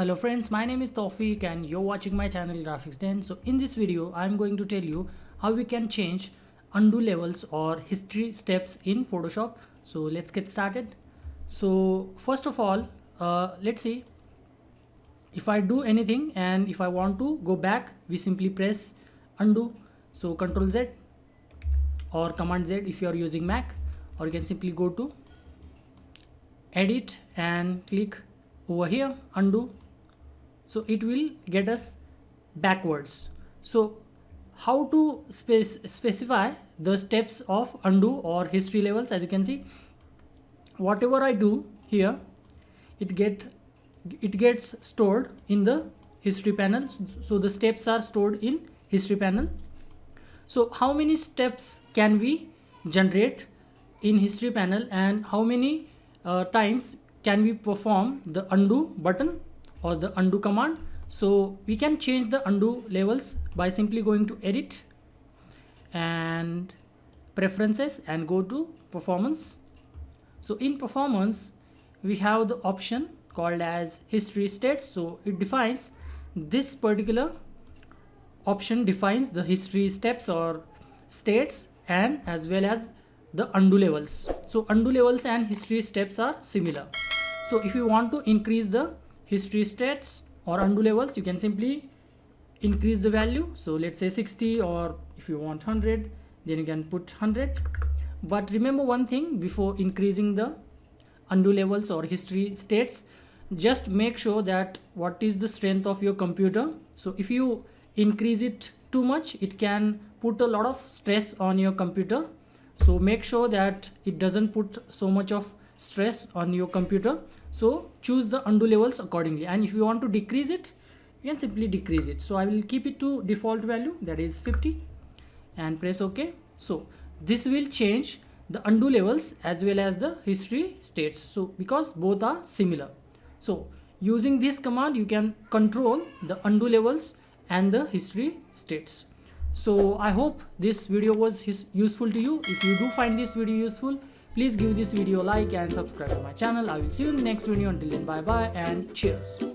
Hello friends, my name is Tawfiq and you're watching my channel Graphics Den. So in this video, I'm going to tell you how we can change undo levels or history steps in Photoshop. So let's get started. So first of all, let's see if I do anything and if I want to go back, we simply press undo. So Ctrl Z or Command Z if you are using Mac, or you can simply go to edit and click over here undo. So it will get us backwards. So how to specify the steps of undo or history levels? As you can see, whatever I do here, it gets stored in the history panel. So the steps are stored in history panel. So how many steps can we generate in history panel, and how many times can we perform the undo button or the undo command? So we can change the undo levels by simply going to edit and preferences and go to performance. So in performance, we have the option called as history states. So it defines this particular option defines the history steps or states and as well as the undo levels. So undo levels and history steps are similar. So if you want to increase the history states or undo levels, you can simply increase the value. So let's say 60, or if you want 100, then you can put 100. But remember one thing, before increasing the undo levels or history states, just make sure that what is the strength of your computer. So if you increase it too much, it can put a lot of stress on your computer. So make sure that it doesn't put so much of stress on your computer. So choose the undo levels accordingly, and if you want to decrease it, you can simply decrease it. So I will keep it to default value, that is 50, and press OK. So this will change the undo levels as well as the history states, so because both are similar. So using this command, you can control the undo levels and the history states. So I hope this video was useful to you. If you do find this video useful, please give this video a like and subscribe to my channel. I will see you in the next video. Until then, bye bye and cheers.